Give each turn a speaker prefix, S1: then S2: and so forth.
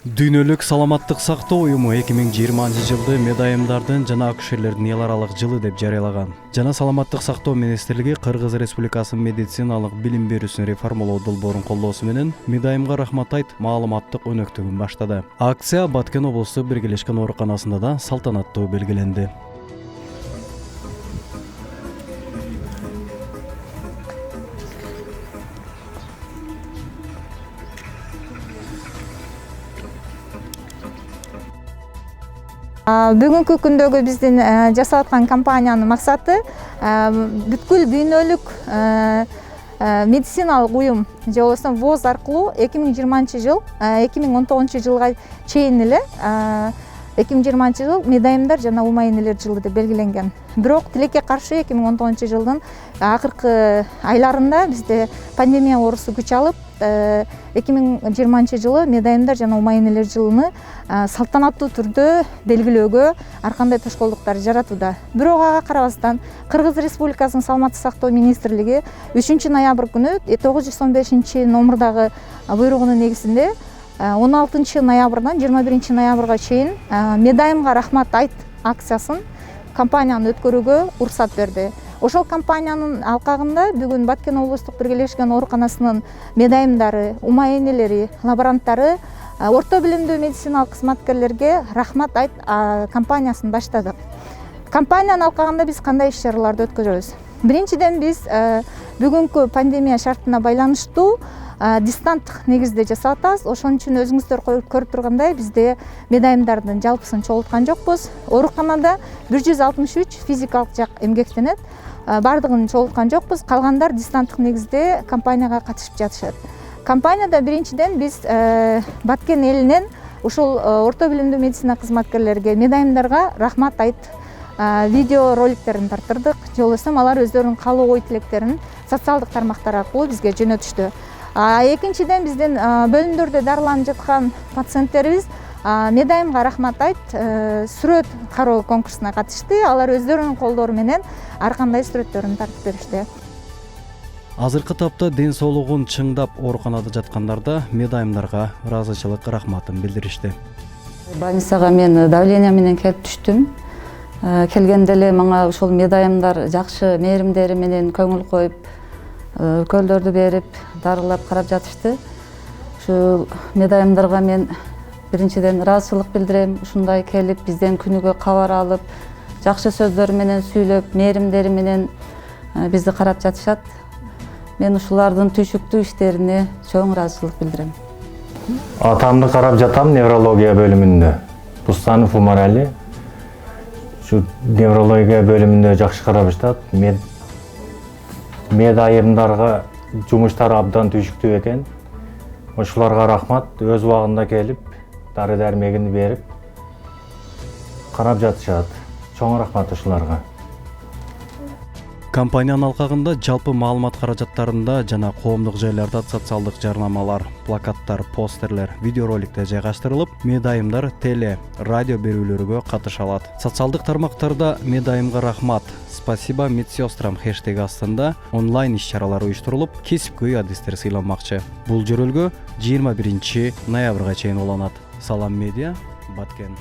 S1: Дүйнөлүк саламаттык сактоо уюму 2020-жылды медайымдардын жана акушерлердин эл аралык жылы деп жарыялаган. Жана саламаттык сактоо министрлиги Кыргыз Республикасынын медициналык билим берүүсүн реформалоо долбоорун колдоосу менен медайымга рахмат айт маалыматтык өнөктүгүн баштады. Акция Баткен облустук биргелешкен ооруканасында да салтанаттуу белгиленди.
S2: Бүгүнкү күндөгү биздин жасап аткан кампаниянын максаты бүткүл дүйнөлүк медициналык уюм же болбосо ВОЗ аркылуу 2020-жыл 2019-жылга чейин эле 2020-жыл медайымдар жана ума энелер жылы деп белгиленген. Бирок тилекке каршы 2019-жылдын акыркы айларында бизде пандемия оорусу күч алып 2020-жылы медайымдар жана ума энелер жылыны салтанаттуу түрдө белгилөөгө ар кандай тоскоолдуктар жаратууда. Бирок ага карабастан Кыргыз Республикасынын саламаттык сактоо министрлиги 3-ноябрь күнү 915-номурдагы буйругунун негизинде 16-ноябрдан 21-ноябрга чейин медайымга рахмат айт акциясын кампанияны өткөрүүгө уруксат берди. Ошол кампаниянын алкагында бүгүн Баткен облустук биргелешкен ооруканасынын медайымдары, ума энелери, лаборанттары орто билимдүү медициналык кызматкерлерге рахмат айт кампаниясын баштадык. Кампаниянын алкагында биз кандай иш-чараларды өткөрөбүз? Биринчиден биз бүгүнкү пандемия шартына байланыштуу дистанттык негизде жасап атабыз. Ошон үчүн өзүңүздөр көрүп тургандай бизде медайымдардын жалпысын чогулткан жокпуз. Ооруканада 163 физикалык жак эмгектенет. Бардыгын чогулткан жокпуз. Калгандар дистанттык негизде кампанияга катышып жатышат. Кампанияда биринчиден биз Баткен элинен ушул орто билимдүү медицина кызматкерлерге, медайымдарга рахмат айт видео роликтерин тартырдык. Же болбосо алар өздөрүнүн каалоо ой тилектерин социалдык тармактар аркылуу бизге жөнөтүштү. Экинчиден биздин бөлүмдөрдө дарыланып жаткан пациенттерибиз медайымга рахмат айт сүрөт кароо конкурсуна катышты. Алар өздөрүнүн колдору менен ар кандай сүрөттөрүн тартып беришти.
S1: Азыркы тапта ден соолугун чыңдап ооруканада жаткандарда медайымдарга ыраазычылык рахматын билдиришти.
S3: Больницага мен давление менен келип түштүм. Келгенде эле мага ушул медайымдар жакшы мээримдери менен көңүл коюп, өлкөлдөрдү берип, дарылап карап жатышты. Ушу медайымдарга мен биринчиден ыраазычылык билдирем. Ушундай келип бизден күнүгө кабар алып, жакшы сөздөр менен сүйлөп, мээримдери менен бизди карап жатышат. Мен ушулардын түйшүктүү иштерине чоң ыраазычылык билдирем.
S4: Атамды карап жатам неврология бөлүмүндө. Бустанов Умарали. Ушу неврология бөлүмүндө жакшы карап жатат. Медайымдарга жумуштары абдан түйшүктүү экен. Ошолорго рахмат, өз убагында келип, дары-дармегин берип карап жатышат. Чоң рахмат ошолорго.
S1: Кампаниянын алкагында жалпы маалымат каражаттарында жана коомдук жайларда социалдык жарнамалар, плакаттар, постерлер, видеороликтер жайгаштырылып, медайымдар теле, радио берүүлөргө катыша алат. Социалдык тармактарда медайымга рахмат, спасибо медсестрам хэштеги астында онлайн иш-чаралар уюштурулуп, кесипкөй адистер сыйланмакчы. Бул жөрөлгө 21-ноябрга чейин уланат. Салам медиа, Баткен.